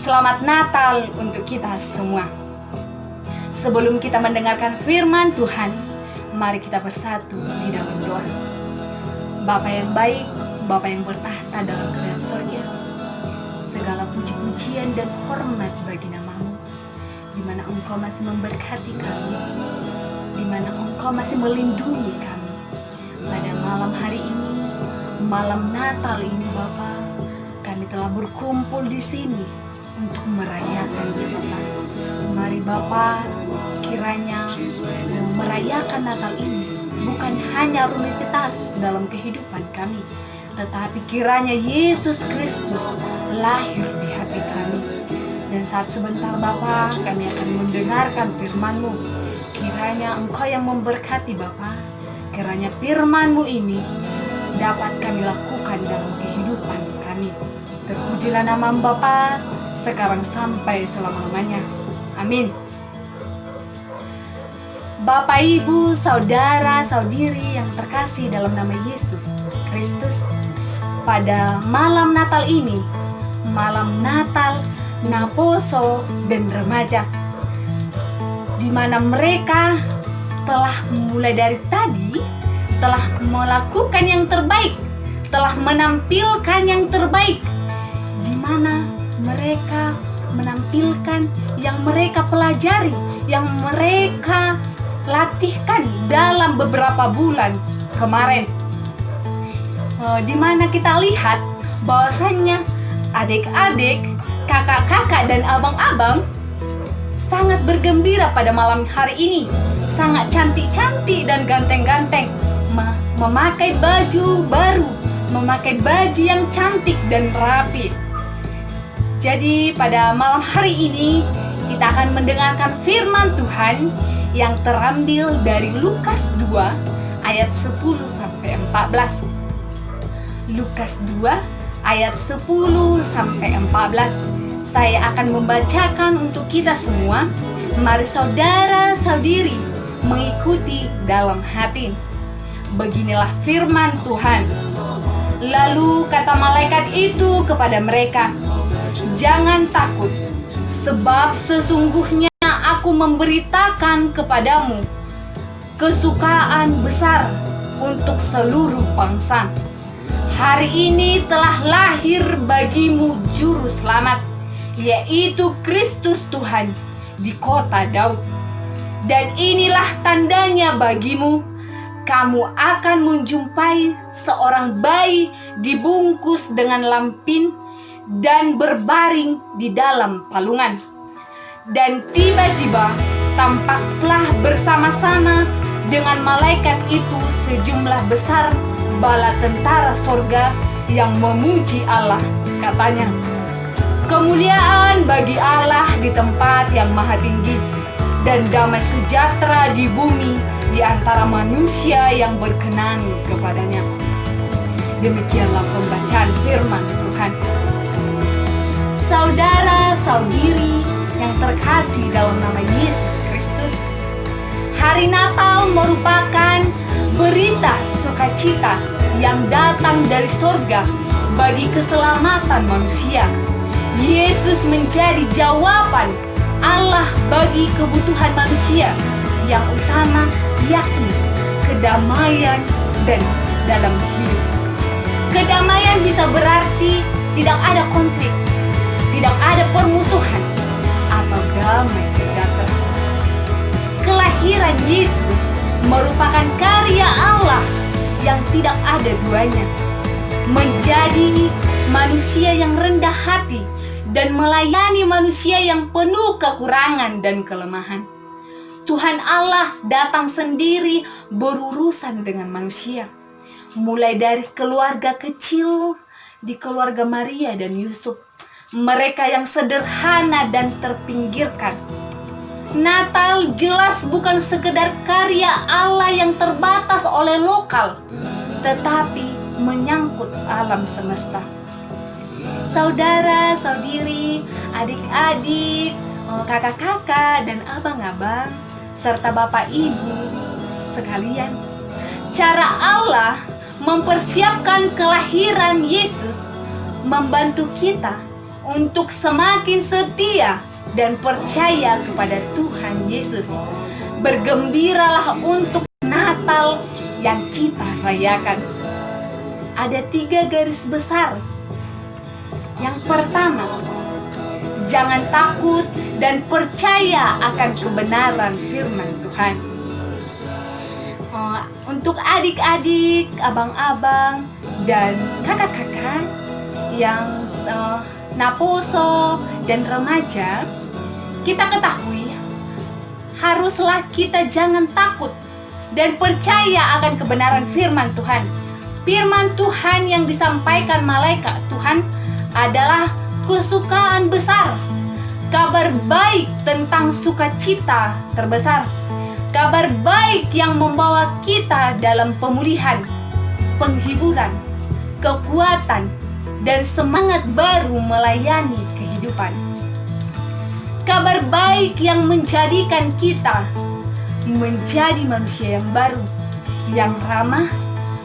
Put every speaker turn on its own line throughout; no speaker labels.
Selamat Natal untuk kita semua. Sebelum kita mendengarkan firman Tuhan, mari kita bersatu di dalam doa. Bapa yang baik, Bapa yang bertahta dalam kerajaan surga, segala puji-pujian dan hormat bagi nama-Mu, di mana Engkau masih memberkati kami, di mana Engkau masih melindungi kami. Pada malam hari ini, malam Natal ini Bapa, kami telah berkumpul di sini untuk merayakan Bapa. Mari Bapa, kiranya merayakan Natal ini bukan hanya rutinitas dalam kehidupan kami, tetapi kiranya Yesus Kristus lahir di hati kami. Dan saat sebentar Bapa, kami akan mendengarkan firman-Mu. Kiranya Engkau yang memberkati Bapa. Kiranya firman-Mu ini dapat kami lakukan dalam kehidupan kami. Terpujilah nama Bapa, sekarang sampai selama-lamanya. Amin. Bapak, Ibu, Saudara, Saudiri yang terkasih dalam nama Yesus Kristus, pada malam Natal ini, malam Natal, Naposo, dan remaja, di mana mereka telah mulai dari tadi, telah melakukan yang terbaik, telah menampilkan yang terbaik, di mana mereka menampilkan yang mereka pelajari, yang mereka latihkan dalam beberapa bulan kemarin. Di mana kita lihat bahwasannya adik-adik, kakak-kakak, dan abang-abang sangat bergembira pada malam hari ini, sangat cantik-cantik dan ganteng-ganteng, memakai baju baru, memakai baju yang cantik dan rapi. Jadi pada malam hari ini kita akan mendengarkan firman Tuhan yang terambil dari Lukas 2 ayat 10 sampai 14. Lukas 2 ayat 10 sampai 14. Saya akan membacakan untuk kita semua. Mari saudara-saudiri mengikuti dalam hati. Beginilah firman Tuhan. Lalu kata malaikat itu kepada mereka, "Jangan takut, sebab sesungguhnya aku memberitakan kepadamu kesukaan besar untuk seluruh bangsa. Hari ini telah lahir bagimu juru selamat, yaitu Kristus Tuhan di kota Daud. Dan inilah tandanya bagimu, kamu akan menjumpai seorang bayi dibungkus dengan lampin dan berbaring di dalam palungan." Dan tiba-tiba tampaklah bersama-sama dengan malaikat itu sejumlah besar bala tentara sorga yang memuji Allah. Katanya, "Kemuliaan bagi Allah di tempat yang maha tinggi, dan damai sejahtera di bumi di antara manusia yang berkenan kepadanya." Demikianlah pembacaan firman Tuhan. Saudara-saudiri yang terkasih dalam nama Yesus Kristus, hari Natal merupakan berita sukacita yang datang dari surga bagi keselamatan manusia. Yesus menjadi jawaban Allah bagi kebutuhan manusia yang utama, yakni kedamaian dan dalam hidup. Kedamaian bisa berarti tidak ada konflik, tidak ada permusuhan, atau damai sejahtera. Kelahiran Yesus merupakan karya Allah yang tidak ada duanya. Menjadi manusia yang rendah hati dan melayani manusia yang penuh kekurangan dan kelemahan. Tuhan Allah datang sendiri berurusan dengan manusia. Mulai dari keluarga kecil di keluarga Maria dan Yusuf, mereka yang sederhana dan terpinggirkan. Natal jelas bukan sekedar karya Allah yang terbatas oleh lokal, tetapi menyangkut alam semesta. Saudara-saudiri, adik-adik, kakak-kakak, dan abang-abang, serta bapak ibu sekalian, cara Allah mempersiapkan kelahiran Yesus membantu kita untuk semakin setia dan percaya kepada Tuhan Yesus. Bergembiralah untuk Natal yang kita rayakan. Ada 3 garis besar. Yang pertama, jangan takut dan percaya akan kebenaran firman Tuhan. Untuk adik-adik, abang-abang, dan kakak-kakak yang naposo dan remaja, kita ketahui haruslah kita jangan takut dan percaya akan kebenaran firman Tuhan. Firman Tuhan yang disampaikan malaikat Tuhan adalah kesukaan besar, kabar baik tentang sukacita terbesar, kabar baik yang membawa kita dalam pemulihan, penghiburan, kekuatan, dan semangat baru melayani kehidupan. Kabar baik yang menjadikan kita menjadi manusia yang baru, yang ramah,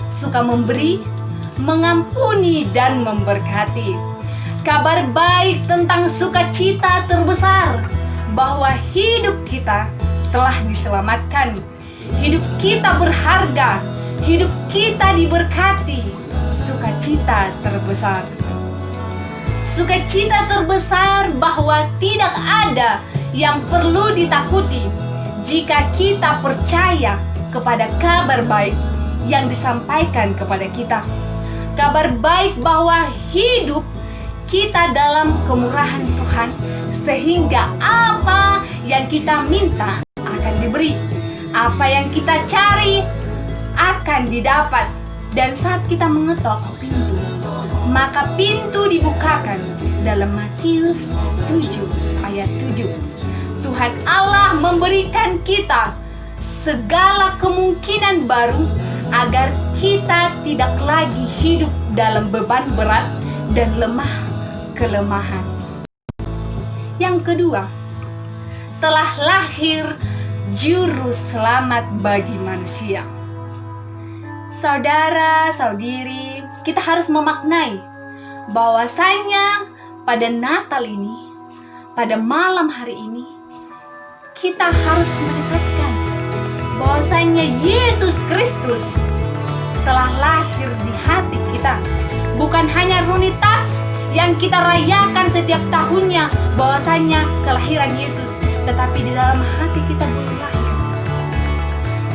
suka memberi, mengampuni, dan memberkati. Kabar baik tentang sukacita terbesar, bahwa hidup kita telah diselamatkan, hidup kita berharga, hidup kita diberkati. Sukacita terbesar. Sukacita terbesar bahwa tidak ada yang perlu ditakuti jika kita percaya kepada kabar baik yang disampaikan kepada kita. Kabar baik bahwa hidup kita dalam kemurahan Tuhan, sehingga apa yang kita minta akan diberi, apa yang kita cari akan didapat. Dan saat kita mengetok pintu, maka pintu dibukakan. Dalam Matius 7 ayat 7, Tuhan Allah memberikan kita segala kemungkinan baru agar kita tidak lagi hidup dalam beban berat dan lemah kelemahan. Yang kedua, telah lahir juru selamat bagi manusia. Saudara, saudiri, kita harus memaknai bahwasanya pada Natal ini, pada malam hari ini, kita harus mendapatkan bahwasanya Yesus Kristus telah lahir di hati kita. Bukan hanya rutinitas yang kita rayakan setiap tahunnya bahwasanya kelahiran Yesus, tetapi di dalam hati kita belum lahir.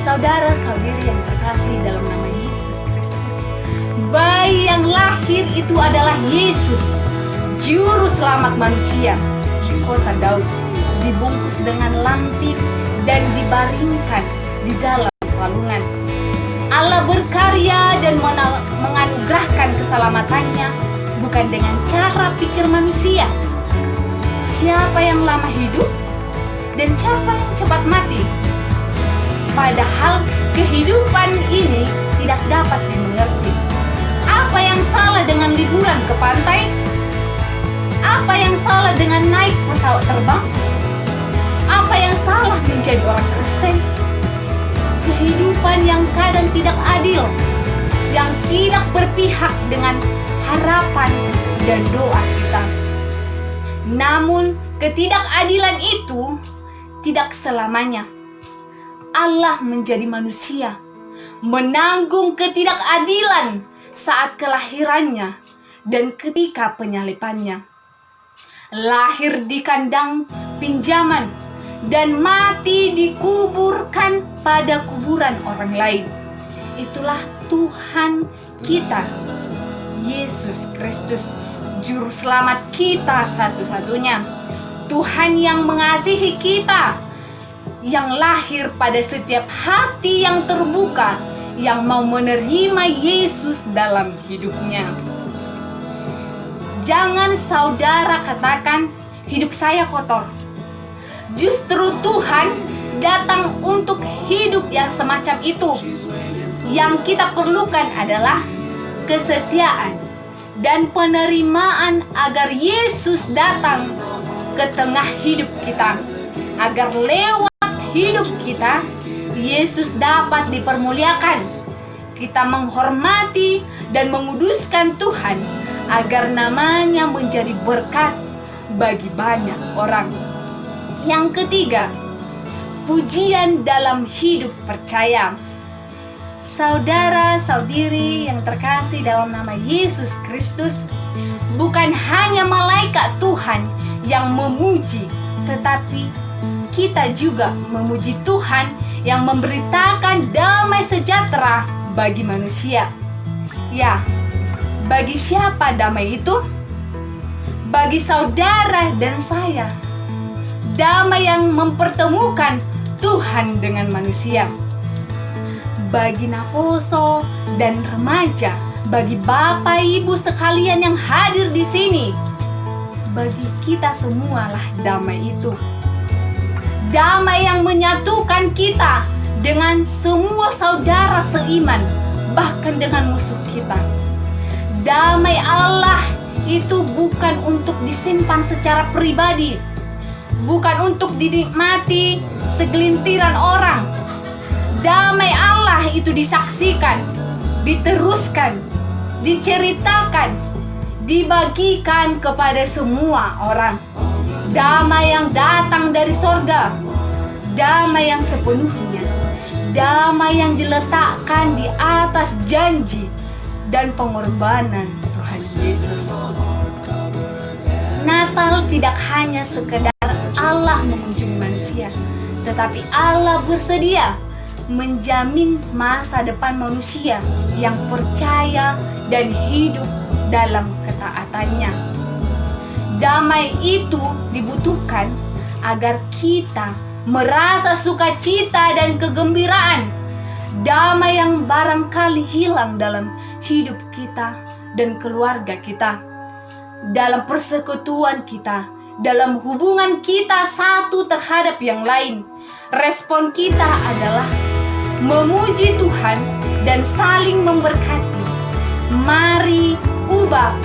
Saudara-saudiri yang terkasih dalam nama Yesus Kristus, bayi yang lahir itu adalah Yesus, juru selamat manusia di kota Daud, dibungkus dengan lampin dan dibaringkan di dalam palungan. Allah berkarya dan menganugerahkan keselamatannya bukan dengan cara pikir manusia. Siapa yang lama hidup dan siapa yang cepat mati? Padahal kehidupan ini tidak dapat dimengerti. Apa yang salah dengan liburan ke pantai? Apa yang salah dengan naik pesawat terbang? Apa yang salah menjadi orang Kristen? Kehidupan yang kadang tidak adil, yang tidak berpihak dengan harapan dan doa kita. Namun ketidakadilan itu tidak selamanya. Allah menjadi manusia, menanggung ketidakadilan saat kelahirannya dan ketika penyalipannya. Lahir di kandang pinjaman dan mati dikuburkan pada kuburan orang lain. Itulah Tuhan kita, Yesus Kristus, juru selamat kita satu-satunya. Tuhan yang mengasihi kita, yang lahir pada setiap hati yang terbuka, yang mau menerima Yesus dalam hidupnya. Jangan saudara katakan, hidup saya kotor. Justru Tuhan datang untuk hidup yang semacam itu. Yang kita perlukan adalah kesetiaan dan penerimaan agar Yesus datang ke tengah hidup kita, agar lewat hidup kita Yesus dapat dipermuliakan. Kita menghormati dan menguduskan Tuhan agar namanya menjadi berkat bagi banyak orang. Yang ketiga, pujian dalam hidup percaya. Saudara-saudiri yang terkasih dalam nama Yesus Kristus, bukan hanya malaikat Tuhan yang memuji, tetapi kita juga memuji Tuhan yang memberitakan damai sejahtera bagi manusia. Ya, bagi siapa damai itu? Bagi saudara dan saya. Damai yang mempertemukan Tuhan dengan manusia. Bagi Naposo dan remaja, bagi Bapak Ibu sekalian yang hadir di sini, bagi kita semualah damai itu. Damai yang menyatukan kita dengan semua saudara seiman, bahkan dengan musuh kita. Damai Allah itu bukan untuk disimpan secara pribadi, bukan untuk dinikmati segelintiran orang. Damai Allah itu disaksikan, diteruskan, diceritakan, dibagikan kepada semua orang. Damai yang datang dari sorga, damai yang sepenuhnya, damai yang diletakkan di atas janji dan pengorbanan Tuhan Yesus. Natal tidak hanya sekedar Allah mengunjungi manusia, tetapi Allah bersedia menjamin masa depan manusia yang percaya dan hidup dalam ketaatannya. Damai itu dibutuhkan agar kita merasa sukacita dan kegembiraan. Damai yang barangkali hilang dalam hidup kita dan keluarga kita, dalam persekutuan kita, dalam hubungan kita satu terhadap yang lain. Respon kita adalah memuji Tuhan dan saling memberkati. Mari ubah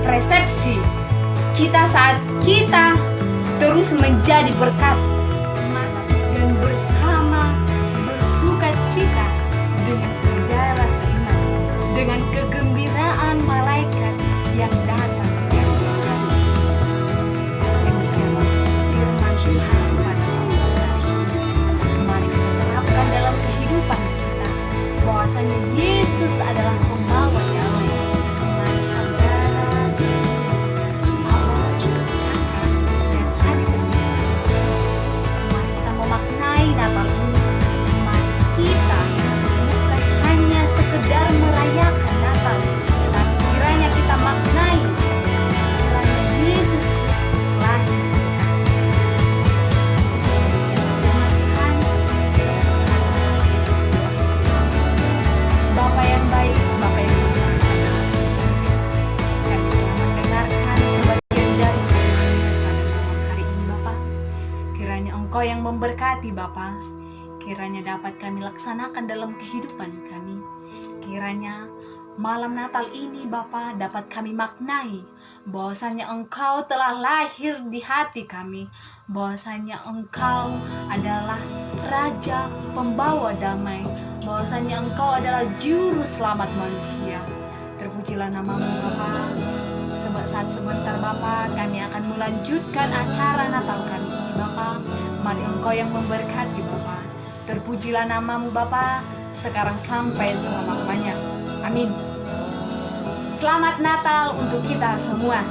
persepsi kita saat kita terus menjadi berkat dan bersama bersuka cita dengan saudara seiman, dengan kegembiraan malaikat yang datang dari surga. Demikianlah firman Tuhan kepada kita. Mari kita terapkan dalam kehidupan kita bahwasanya Yesus adalah pembawa damai. Mari saudara memaknai Natal ini. Mari kita bukan hanya sekedar merayakan Natal, tetapi kiranya kita maknai kiranya Yesus Kristus lahir. Bapa yang baik, Bapa yang berkata, kami telah mendengarkan sebagian dari pada malam hari ini, Bapa. Kiranya Engkau yang memberkati, Bapa. Kiranya dapat kami laksanakan dalam kehidupan kami. Kiranya malam Natal ini, Bapa, dapat kami maknai bahwasanya Engkau telah lahir di hati kami, bahwasanya Engkau adalah Raja Pembawa Damai, bahwasanya Engkau adalah Juru Selamat manusia. Terpujilah namamu, Bapa. Saat sebentar, Bapa, kami akan melanjutkan acara Natal kami ini, Bapa. Mari Engkau yang memberkati, Bapa. Terpujilah namamu, Bapa, sekarang sampai selama-lamanya. Amin. Selamat Natal untuk kita semua.